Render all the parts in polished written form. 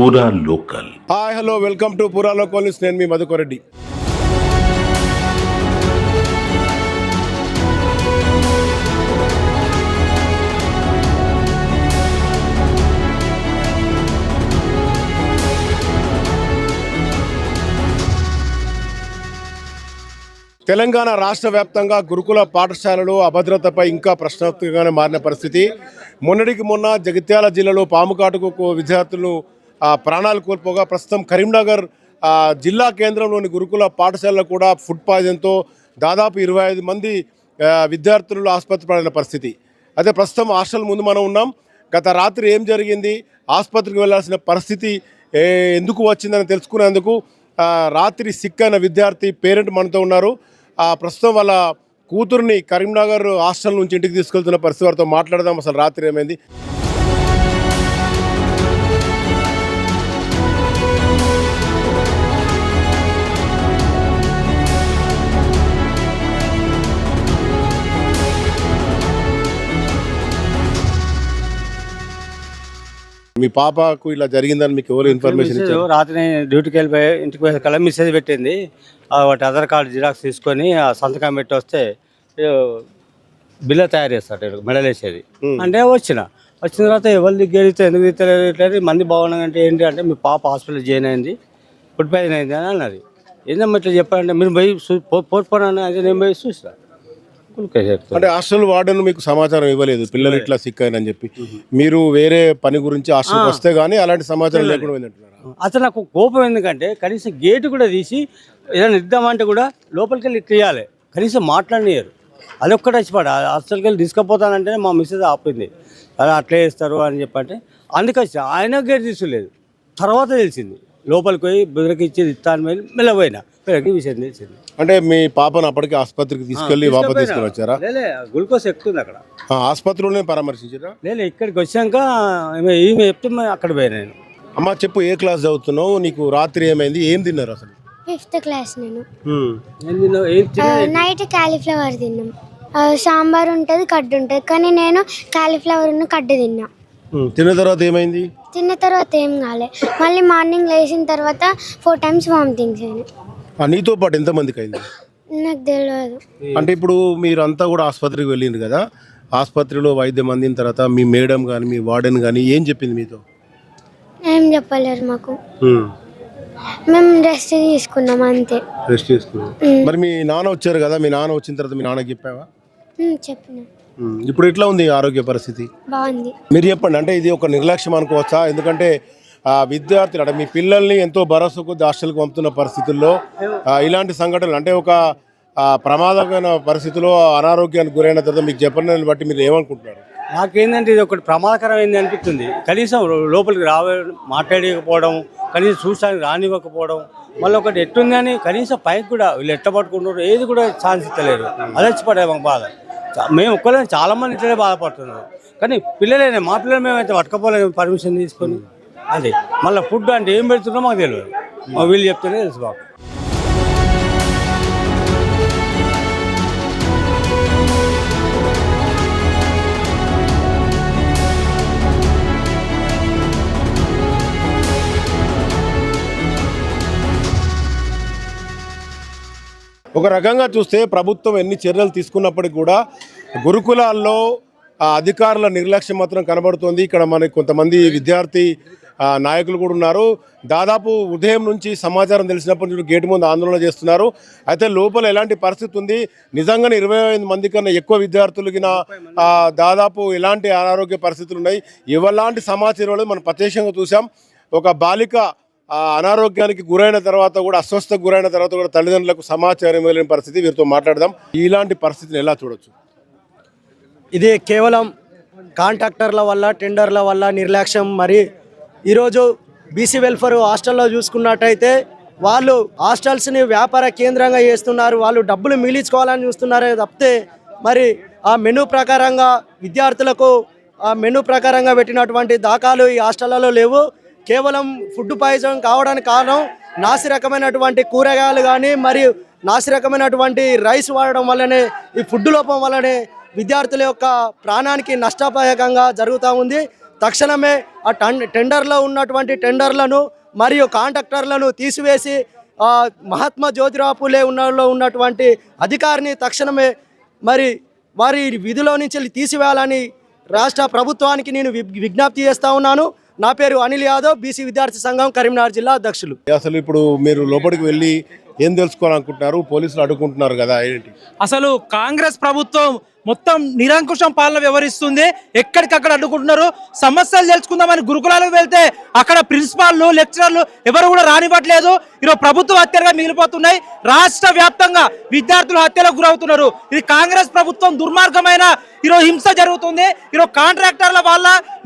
పూరా local. Hi hello welcome to పూరా local news. నేను మీ మధుకరెడ్డి. తెలంగాణ రాష్ట్ర వ్యాప్తంగా గురుకుల పాఠశాలలు అభద్రతపై ఇంకా ప్రశ్నార్థకంగానే మారిన పరిస్థితి. మొన్నటికి మొన్న జగిత్యాల జిల్లాలో పాము కాటుకు విద్యార్థులు ప్రాణాలు కోల్పోగా ప్రస్తుతం కరీంనగర్ జిల్లా కేంద్రంలోని గురుకుల పాఠశాలలో కూడా ఫుడ్ పాయిజన్తో దాదాపు 25 మంది విద్యార్థులు ఆసుపత్రి పడిన పరిస్థితి. అదే ప్రస్తుతం హాస్టల్ ముందు మనం ఉన్నాం. గత రాత్రి ఏం జరిగింది, ఆసుపత్రికి వెళ్లాల్సిన పరిస్థితి ఎందుకు వచ్చిందని తెలుసుకునేందుకు రాత్రి సిక్ అయిన విద్యార్థి పేరెంట్ మనతో ఉన్నారు. ప్రస్తుతం వాళ్ళ కూతుర్ని కరీంనగర్ హాస్టల్ నుంచి ఇంటికి తీసుకెళ్తున్న పరిస్థితి. వారితో మాట్లాడదాం. అసలు రాత్రి ఏమైంది? మీ పాపకు ఇలా జరిగిందని మీకు ఎవరు ఇన్ఫర్మేషన్ ఇచ్చారు? రాత్రి డ్యూటీకి వెళ్ళిపోయి ఇంటికి పోయే కల్లా మెసేజ్ పెట్టింది. వాటి ఆధార్ కార్డు జిరాక్స్ తీసుకొని ఆ సంతకం పెట్టి వస్తే బిల్ల తయారు చేస్తాడు మెడల్ వేసేది అంటే వచ్చిన తర్వాత ఎవరు దిగ్గరితే ఎందుకు దిగ్గలేదు మంది బాగున్నాయంటే ఏంటి అంటే మీ పాప హాస్పిటల్ జాయిన్ అయింది, ఫుడ్ పాయిజన్ అయింది అని అన్నది. ఏందమ్మా ఇట్లా చెప్పారంటే మీరు పోయి పోర్పోనా అది నేను పోయి చూసిన. అంటే హాస్టల్ వార్డెన్ మీకు సమాచారం ఇవ్వలేదు పిల్లలు ఇట్లా సిక్ అయినని చెప్పి? మీరు వేరే పని గురించి హాస్టల్కి వస్తే గానీ అలాంటి సమాచారం లేకుండా పోయిందంటున్నారు. అసలు నాకు కోపం ఎందుకంటే కనీసం గేటు కూడా తీసి ఏదైనా ఇద్దామంటే కూడా లోపలికి వెళ్ళి ఇట్లా కనీసం మాట్లాడనియరు. అది ఒక్కటే వచ్చిపాడు హాస్టల్కి వెళ్ళి తీసుకుపోతానంటే మా మిస్సెస్ ఆపింది. అలా అట్లే చేస్తారు అని చెప్పంటే అందుకొచ్చి ఆయన గేట్ తీసుకోలేదు. తర్వాత తెలిసింది లోపలికి పోయి బెదరికి ఇచ్చేది ఇస్తాను మీద మెల్లపోయినా విషయం తెలిసింది. అంటే మీ పాపను అప్పటికి ఆసుపత్రికి తీసుకెళ్లి వాపస్ తీసుకొని వచ్చారా? గ్లూకోజ్ ఎక్కుతుంది అక్కడ ఆసుపత్రిలోనే పరామర్శించారా? లేదు ఇక్కడికి వచ్చాక ఈమె చెప్తే అక్కడ పోయినా నేను. అమ్మ చెప్పు, ఏ క్లాస్ చదువుతున్నావు? నీకు రాత్రి ఏమైంది? ఏం తిన్నారు అసలు? 5th class. నేను నైట్ కాలీఫ్లవర్ తిన్నాం. సాంబార్ ఉంటుంది, కడ్డు ఉంటుంది, కానీ నేను కాలీఫ్లవర్ కడ్డు తిన్నా. తిన్న తర్వాత ఏమైంది? తిన్న తర్వాత ఏం కాలే. మళ్ళీ మార్నింగ్ లేచిన తర్వాత 4 times వామిటింగ్స్ అయినాయి. నీతో పాటు ఎంతమందికి అయింది? నాకు తెలియదు. అంటే ఇప్పుడు మీరంతా కూడా ఆసుపత్రికి వెళ్ళిండ్రు కదా, ఆసుపత్రిలో వైద్యం అందిన తర్వాత మీ మేడం కానీ మీ వార్డెన్ కానీ ఏం చెప్పింది మీతో? ఏం చెప్పలేరు మాకు. మేము రెస్ట్ తీసుకున్నాం అంతే. రెస్ట్ తీసుకున్నాం. మరి మీ నాన్న వచ్చారు కదా, మీ నాన్న వచ్చిన తర్వాత మీ నాన్నకి చెప్పావా? చెప్పిన. ఇప్పుడు ఎట్లా ఉంది ఆరోగ్య పరిస్థితి? బాగుంది. మీరు చెప్పండి. అంటే ఇది ఒక నిర్లక్ష్యం అనుకోవచ్చా? ఎందుకంటే విద్యార్థులు అంటే మీ పిల్లల్ని ఎంతో భరోసా కొద్ది హాస్టల్కి పంపుతున్న పరిస్థితుల్లో ఇలాంటి సంఘటనలు అంటే ఒక ప్రమాదకరమైన పరిస్థితిలో అనారోగ్యానికి గురైన తర్వాత మీకు చెప్పిన బట్టి మీరు ఏమనుకుంటున్నారు? నాకేంటంటే ఇది ఒకటి ప్రమాదకరమైంది అనిపిస్తుంది. కనీసం లోపలికి మాట్లాడకపోవడం, కనీసం చూసానికి రానివ్వకపోవడం, మళ్ళీ ఒకటి ఎట్టుంది అని కనీసం పైకి కూడా వీళ్ళు ఎట్ట పట్టుకుంటారు ఏది కూడా ఛాన్స్ ఇస్తలేరు. అదచ్చిపడే మాకు బాధ. మేము ఒక్కలే చాలామంది ఇట్లనే బాధపడుతున్నారు. కానీ పిల్లలేనే మా పిల్లలు మేమైతే పట్టుకపోలేము పర్మిషన్ తీసుకొని. అదే మళ్ళీ ఫుడ్ అంటే ఏం పెడుతుందో మాకు తెలియదు. మా వీళ్ళు చెప్తేనే తెలుసు మాకు. ఒక రకంగా చూస్తే ప్రభుత్వం ఎన్ని చర్యలు తీసుకున్నప్పటికీ కూడా గురుకులాల్లో అధికారుల నిర్లక్ష్యం మాత్రం కనబడుతోంది. ఇక్కడ మనకి కొంతమంది విద్యార్థి నాయకులు కూడా ఉన్నారు. దాదాపు ఉదయం నుంచి సమాచారం తెలిసినప్పటి నుంచి గేటు ముందు ఆందోళన చేస్తున్నారు. అయితే లోపల ఎలాంటి పరిస్థితి ఉంది, నిజంగానే 25 మంది కన్నా ఎక్కువ విద్యార్థులకి దాదాపు ఎలాంటి అనారోగ్య పరిస్థితులు ఉన్నాయి, ఇవలాంటి సమాచారం మనం ప్రత్యక్షంగా చూసాం. ఒక బాలిక అనారోగ్యానికి గురైన తర్వాత కూడా అస్వస్థకు గురైన తర్వాత కూడా తల్లిదండ్రులకు సమాచారం ఇవ్వలేని పరిస్థితి. వీరితో మాట్లాడదాం. ఇలాంటి పరిస్థితిని ఎలా చూడొచ్చు? ఇది కేవలం కాంట్రాక్టర్ల వల్ల, టెండర్ల వల్ల నిర్లక్ష్యం. మరి ఈరోజు బీసీ వెల్ఫేర్ హాస్టల్లో చూసుకున్నట్టయితే వాళ్ళు హాస్టల్స్ని వ్యాపార కేంద్రంగా చేస్తున్నారు. వాళ్ళు డబ్బులు మిగిలించుకోవాలని చూస్తున్నారే తప్పితే మరి ఆ మెనూ ప్రకారంగా విద్యార్థులకు ఆ మెనూ ప్రకారంగా పెట్టినటువంటి దాఖలు ఈ హాస్టళ్లలో లేవు. కేవలం ఫుడ్ పాయిజన్ కావడానికి కారణం నాసిరకమైనటువంటి కూరగాయలు కానీ మరియు నాసిరకమైనటువంటి రైస్ వాడడం వల్లనే, ఈ ఫుడ్ లోపం వల్లనే విద్యార్థుల యొక్క ప్రాణానికి నష్టపాయకంగా జరుగుతూ ఉంది. తక్షణమే ఆ టెండర్లో ఉన్నటువంటి టెండర్లను మరియు కాంట్రాక్టర్లను తీసివేసి మహాత్మా జ్యోతిరావు పూలే ఉన్నటువంటి అధికారిని తక్షణమే మరి వారి విధిలో నుంచి తీసివేయాలని రాష్ట్ర ప్రభుత్వానికి నేను విజ్ఞప్తి చేస్తూ ఉన్నాను. నా పేరు అనిల్ యాదవ్, బీసీ విద్యార్థి సంఘం కరీంనగర్ జిల్లా అధ్యక్షులు. అసలు ఇప్పుడు మీరు లోపలికి వెళ్ళి ఏం తెలుసుకోవాలనుకుంటున్నారు? పోలీసులు అడుగుకుంటున్నారు కదా, ఏంటి అసలు కాంగ్రెస్ ప్రభుత్వం మొత్తం నిరంకుశం పాలన వ్యవహరిస్తుంది. ఎక్కడికక్కడ అడ్డుకుంటున్నారు. సమస్యలు తెలుసుకుందామని గురుకులాలకు వెళ్తే అక్కడ ప్రిన్సిపాల్లు, లెక్చరర్లు ఎవరు కూడా రానివ్వట్లేదు. ఈరోజు ప్రభుత్వ హత్యలుగా మిగిలిపోతున్నాయి. రాష్ట్ర వ్యాప్తంగా విద్యార్థులు హత్యలకు గురవుతున్నారు. ఇది కాంగ్రెస్ ప్రభుత్వం దుర్మార్గమైన ఈరోజు హింస జరుగుతుంది. ఈరోజు కాంట్రాక్టర్ల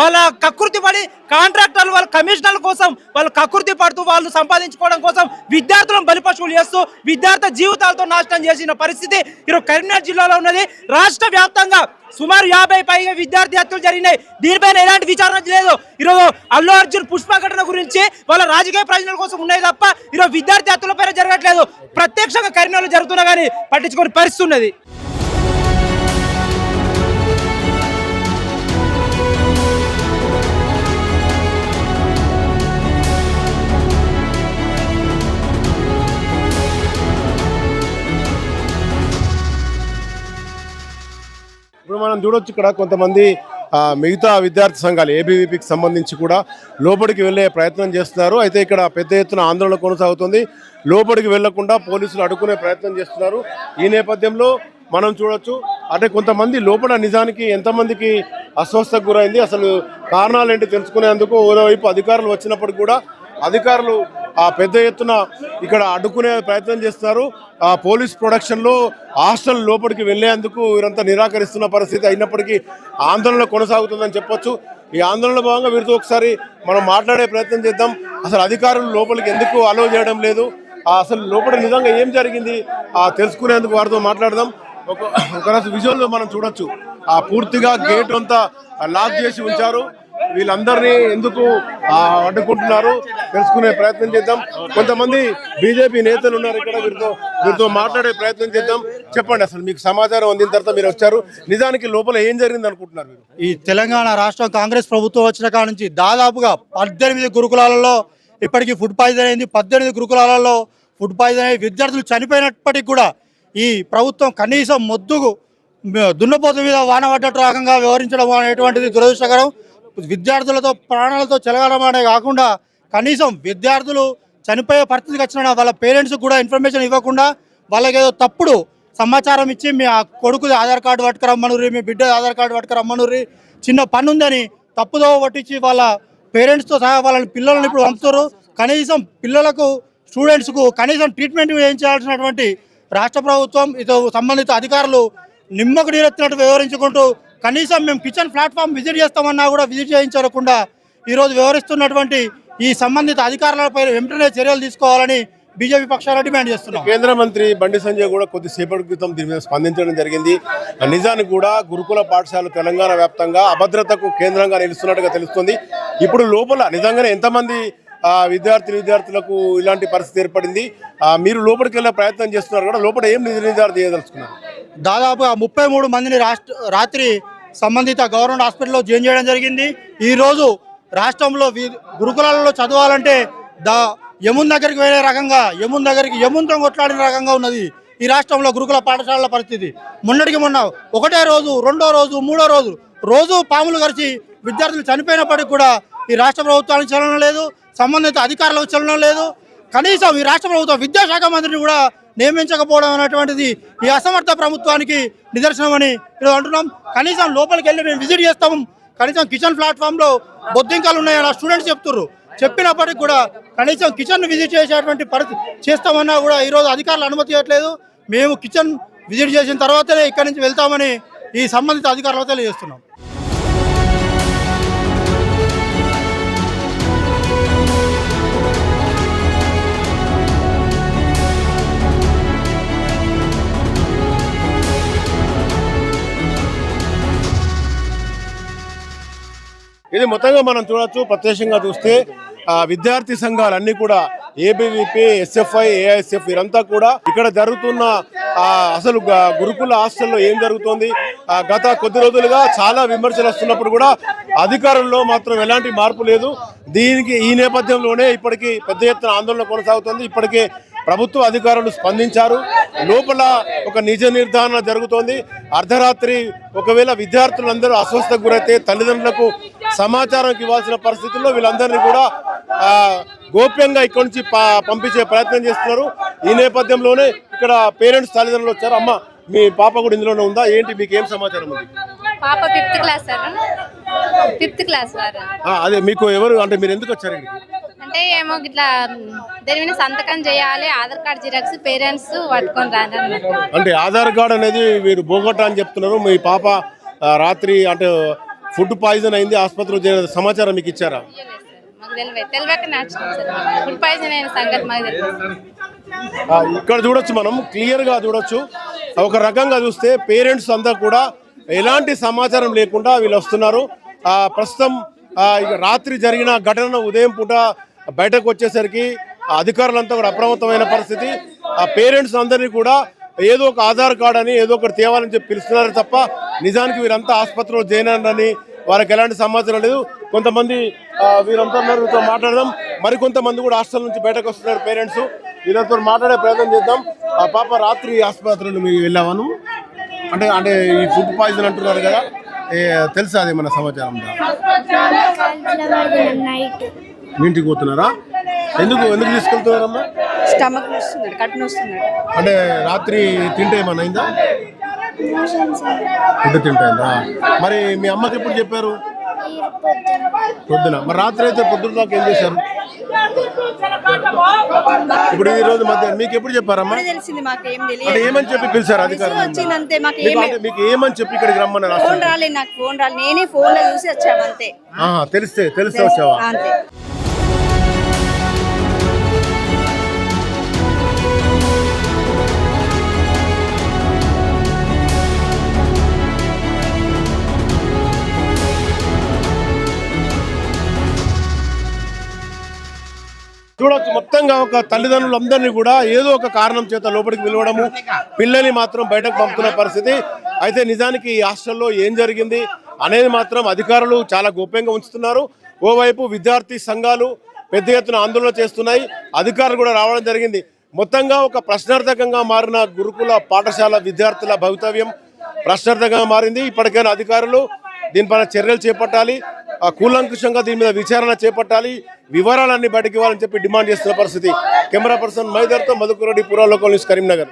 వాళ్ళ కకృతి పడి కాంట్రాక్టర్లు వాళ్ళ కమిషనర్ల కోసం వాళ్ళు కకృతి పడుతూ వాళ్ళు సంపాదించుకోవడం కోసం విద్యార్థులను బలిపశువులు చేస్తూ విద్యార్థి జీవితాలతో నాశనం చేసిన పరిస్థితి ఈరోజు కరీంనగర్ జిల్లాలో ఉన్నది. రాష్ట్ర వ్యాప్తంగా సుమారు 50 పైగా విద్యార్థి హత్యలు జరిగినాయి. దీనిపైన ఎలాంటి విచారణ లేదు. ఈరోజు అల్లు అర్జున్ పుష్ప ఘటన గురించి వాళ్ళ రాజకీయ ప్రయోజనాల కోసం ఉన్నాయి తప్ప ఈరోజు విద్యార్థి హత్యల పైన జరగట్లేదు. ప్రత్యక్షంగా కరీంనగర్లో జరుగుతున్నా కానీ పట్టించుకునే పరిస్థితి ఉన్నది. ఇప్పుడు మనం చూడొచ్చు ఇక్కడ కొంతమంది మిగతా విద్యార్థి సంఘాలు ఏబీవీపీకి సంబంధించి కూడా లోపలికి వెళ్ళే ప్రయత్నం చేస్తున్నారు. అయితే ఇక్కడ పెద్ద ఎత్తున ఆందోళన కొనసాగుతుంది. లోపలికి వెళ్లకుండా పోలీసులు అడ్డుకునే ప్రయత్నం చేస్తున్నారు. ఈ నేపథ్యంలో మనం చూడొచ్చు అంటే కొంతమంది లోపల నిజానికి ఎంతమందికి అస్వస్థకు గురైంది, అసలు కారణాలు ఏంటి తెలుసుకునేందుకు ఓవైపు అధికారులు వచ్చినప్పుడు కూడా అధికారులు పెద్ద ఎత్తున ఇక్కడ అడ్డుకునే ప్రయత్నం చేస్తున్నారు. పోలీస్ ప్రొడక్షన్లో హాస్టల్ లోపలికి వెళ్లేందుకు వీరంతా నిరాకరిస్తున్న పరిస్థితి అయినప్పటికీ ఆందోళన కొనసాగుతుందని చెప్పొచ్చు. ఈ ఆందోళనలో భాగంగా వీరితో ఒకసారి మనం మాట్లాడే ప్రయత్నం చేద్దాం. అసలు అధికారులు లోపలికి ఎందుకు అలో చేయడం లేదు, అసలు లోపల నిజంగా ఏం జరిగింది తెలుసుకునేందుకు వారితో మాట్లాడదాం. ఒక విజువల్లో మనం చూడొచ్చు పూర్తిగా గేట్ అంతా లాక్ చేసి ఉంచారు. వీళ్ళందరినీ ఎందుకు అడ్డుకుంటున్నారు తెలుసుకునే ప్రయత్నం చేద్దాం. కొంతమంది బీజేపీ నేతలు ఉన్నారు ఇక్కడ, వీరితో మాట్లాడే ప్రయత్నం చేద్దాం. చెప్పండి, అసలు మీకు సమాచారం అందిన తర్వాత మీరు వచ్చారు, నిజానికి లోపల ఏం జరిగింది అనుకుంటున్నారు మీరు? ఈ తెలంగాణ రాష్ట్రం కాంగ్రెస్ ప్రభుత్వం వచ్చిన కాడ నుంచి దాదాపుగా 18 గురుకులాలలో ఇప్పటికీ ఫుడ్ పాయిజన్ అయింది. 18 గురుకులాలలో ఫుడ్ పాయిజన్ అయ్యి విద్యార్థులు చనిపోయినప్పటికీ కూడా ఈ ప్రభుత్వం కనీసం మొద్దుకు దున్నపోతు మీద వాన పడ్డట్టు రకంగా వ్యవహరించడం అనేటువంటిది దురదృష్టకరం. విద్యార్థులతో ప్రాణాలతో చెలగాడమనే కాకుండా కనీసం విద్యార్థులు చనిపోయే పరిస్థితికి వచ్చిన వాళ్ళ పేరెంట్స్కి కూడా ఇన్ఫర్మేషన్ ఇవ్వకుండా వాళ్ళకి ఏదో తప్పుడు సమాచారం ఇచ్చి మీ కొడుకుది ఆధార్ కార్డు పట్టుకురమ్మనుర్రి, మీ బిడ్డ ఆధార్ కార్డు పట్టుకురమ్మనుర్రి, చిన్న పని ఉందని తప్పుదో పట్టించి వాళ్ళ పేరెంట్స్తో సహా వాళ్ళ పిల్లలను ఇప్పుడు పంపుతారు. కనీసం పిల్లలకు స్టూడెంట్స్కు కనీసం ట్రీట్మెంట్ చేయించాల్సినటువంటి రాష్ట్ర ప్రభుత్వం ఇది సంబంధిత అధికారులు నిమ్మకు నీరెత్తినట్టు వ్యవహరించుకుంటూ కనీసం మేము కిచెన్ ప్లాట్ఫామ్ విజిట్ చేస్తామన్నా కూడా విజిట్ చేయించకుండా ఈరోజు వ్యవహరిస్తున్నటువంటి ఈ సంబంధిత అధికారులపై వెంటనే చర్యలు తీసుకోవాలని బీజేపీ పక్షాలు డిమాండ్ చేస్తున్నాం. కేంద్ర మంత్రి బండి సంజయ్ కూడా కొద్దిసేపటి క్రితం దీని మీద స్పందించడం జరిగింది. నిజానికి కూడా గురుకుల పాఠశాలలు తెలంగాణ వ్యాప్తంగా అభద్రతకు కేంద్రంగా నిలుస్తున్నట్టుగా తెలుస్తుంది. ఇప్పుడు లోపల నిజంగానే ఎంతమంది విద్యార్థులకు ఇలాంటి పరిస్థితి ఏర్పడింది? మీరు లోపలికి వెళ్ళే ప్రయత్నం చేస్తున్నారు కూడా, లోపల ఏం నిర్ధారణ చేయదలుచుకున్నారు? దాదాపుగా 33 మందిని రాత్రి సంబంధిత గవర్నమెంట్ హాస్పిటల్లో జాయిన్ చేయడం జరిగింది. ఈరోజు రాష్ట్రంలో గురుకులాలలో చదవాలంటే యమున్ దగ్గరికి వెళ్ళే రకంగా యమున్తో కొట్లాడిన రకంగా ఉన్నది ఈ రాష్ట్రంలో గురుకుల పాఠశాలల పరిస్థితి. మొన్నటికి మొన్న ఒకటే రోజు, రెండో రోజు, మూడో రోజు పాములు కరిచి విద్యార్థులు చనిపోయినప్పటికీ కూడా ఈ రాష్ట్ర ప్రభుత్వానికి చలనం లేదు, సంబంధిత అధికారులకు చలనం లేదు. కనీసం ఈ రాష్ట్ర ప్రభుత్వం విద్యాశాఖ మంత్రిని కూడా నియమించకపోవడం అనేటువంటిది ఈ అసమర్థ ప్రభుత్వానికి నిదర్శనమని ఈరోజు అంటున్నాం. కనీసం లోపలికి వెళ్ళి మేము విజిట్ చేస్తాము, కనీసం కిచెన్ ప్లాట్ఫామ్లో బొద్దింకాలు ఉన్నాయని స్టూడెంట్స్ చెప్తున్నారు. చెప్పినప్పటికి కూడా కనీసం కిచెన్ విజిట్ చేసేటువంటి పరిస్థితి చేస్తామన్నా కూడా ఈరోజు అధికారులు అనుమతి ఇవ్వట్లేదు. మేము కిచెన్ విజిట్ చేసిన తర్వాతనే ఇక్కడి నుంచి వెళ్తామని ఈ సంబంధిత అధికారులకు తెలియజేస్తున్నాం. ఇది మొత్తంగా మనం చూడొచ్చు. ప్రత్యక్షంగా చూస్తే విద్యార్థి సంఘాలన్నీ కూడా ఏబీవీపీ, ఎస్ఎఫ్ఐ, ఏఐఎస్ఎఫ్ వీరంతా కూడా ఇక్కడ జరుగుతున్న అసలు గురుకుల హాస్టల్లో ఏం జరుగుతోంది, గత కొద్ది రోజులుగా చాలా విమర్శలు వస్తున్నప్పుడు కూడా అధికారంలో మాత్రం ఎలాంటి మార్పు లేదు. ఈ నేపథ్యంలోనే ఇప్పటికీ పెద్ద ఎత్తున ఆందోళన కొనసాగుతోంది. ఇప్పటికే ప్రభుత్వ అధికారులు స్పందించారు. లోపల ఒక నిజ నిర్ధారణ జరుగుతోంది. అర్ధరాత్రి ఒకవేళ విద్యార్థులందరూ అస్వస్థకు గురైతే తల్లిదండ్రులకు సమాచారం ఇవ్వాల్సిన పరిస్థితుల్లో వీళ్ళందరినీ కూడా గోప్యంగా ఇక్కడి నుంచి పంపించే ప్రయత్నం చేస్తున్నారు. ఈ నేపథ్యంలోనే ఇక్కడ పేరెంట్స్ తల్లిదండ్రులు వచ్చారు. అమ్మ, మీ పాప కూడా ఇందులోనే ఉందా? ఏంటి, మీకు ఏం సమాచారం ఉంది? పాప 5th class sir, 5th class sir. అదే మీకు ఎవరు అంటే మీరు ఎందుకు వచ్చారు? అంటే ఏమో ఇట్లా దేని మీద సంతకం చేయాలి, ఆధార్ కార్డ్ జిరాక్స్ పేరెంట్స్ పట్టుకొని రాని. అంటే ఆధార్ కార్డ్ అనేది మీరు బోగొట్టా అని చెప్తున్నారు. మీ పాప రాత్రి అంటే ఫుడ్ పాయిజన్ అయింది, ఆసుపత్రిలో చేరిన సమాచారం మీకు ఇచ్చారా? మాకు తెలియక నచ్చింది సార్. ఫుడ్ పాయిజన్ అయిన సంగతి మాకు తెలియదు. ఇక్కడ చూడొచ్చు, మనం క్లియర్ గా చూడొచ్చు. ఒక రకంగా చూస్తే పేరెంట్స్ అంతా కూడా ఎలాంటి సమాచారం లేకుండా వీళ్ళు వస్తున్నారు. ప్రస్తుతం రాత్రి జరిగిన ఘటన ఉదయం పూట బయటకు వచ్చేసరికి అధికారులంతా కూడా అప్రమత్తమైన పరిస్థితి. ఆ పేరెంట్స్ అందరినీ కూడా ఏదో ఒక ఆధార్ కార్డ్ అని ఏదో ఒకటి తేవాలని చెప్పి పిలుస్తున్నారు తప్ప నిజానికి వీరంతా ఆసుపత్రిలో చేరని వారికి ఎలాంటి సమాచారం లేదు. కొంతమంది వీరంతా మాట్లాడదాం. మరికొంతమంది కూడా హాస్టల్ నుంచి బయటకు వస్తున్నారు పేరెంట్స్. వీళ్ళతో మాట్లాడే ప్రయత్నం చేద్దాం. ఆ పాప రాత్రి ఆసుపత్రిలో మీరు వెళ్ళావను అంటే అంటే ఈ ఫుడ్ పాయిజన్ అంటున్నారు కదా, తెలుసా అది మన సమాచారం? నైట్ మీ ఇంటికి పోతున్నారా? ఎందుకు తీసుకెళ్తున్నారమ్మా? స్టమక్ నొస్తున్నాడు, కట్టు నొస్తున్నాడు. అంటే రాత్రి తింటే ఏమన్నా అయిందా? ఫుడ్ తింటా. మరి మీ అమ్మకి ఎప్పుడు చెప్పారు? పొద్దున. మరి రాత్రి అయితే పొద్దున దాకా ఏం చేశారు? ఇప్పుడు ఈ రోజు మధ్యాహ్నం మీకు ఎప్పుడు చెప్పారమ్మా? తెలిసింది, మాకేం అంటే తెలియదు. ఏమని చెప్పి పిలిచారు అధికారులు? వచ్చిందంతే, మీకు ఏమని చెప్పి ఇక్కడికి రమ్మన్నారు? ఫోన్ రాలేదు, నాకు ఫోన్ రాలేదు. నేనే ఫోన్ లో చూసి వచ్చాము అంతే. తెలిస్తే వచ్చావా? అంతే. చూడొచ్చు, మొత్తంగా ఒక తల్లిదండ్రులందరినీ కూడా ఏదో ఒక కారణం చేత లోపలికి పిలవడము, పిల్లల్ని మాత్రం బయటకు పంపుతున్న పరిస్థితి. అయితే నిజానికి ఈ హాస్టల్లో ఏం జరిగింది అనేది మాత్రం అధికారులు చాలా గోప్యంగా ఉంచుతున్నారు. ఓవైపు విద్యార్థి సంఘాలు పెద్ద ఎత్తున ఆందోళన చేస్తున్నాయి. అధికారులు కూడా రావడం జరిగింది. మొత్తంగా ఒక ప్రశ్నార్థకంగా మారిన గురుకుల పాఠశాల విద్యార్థుల భవితవ్యం ప్రశ్నార్థకంగా మారింది. ఇప్పటికైనా అధికారులు దీనిపైన చర్యలు చేపట్టాలి, కూలంకుషంగా దీని మీద విచారణ చేపట్టాలి, వివరాలన్నీ బయటకు ఇవ్వాలని చెప్పి డిమాండ్ చేస్తున్న పరిస్థితి. కెమెరా పర్సన్ మైదర్తో మధుకర్ రెడ్డి, పురా లోకల్ న్యూస్, కరీంనగర్.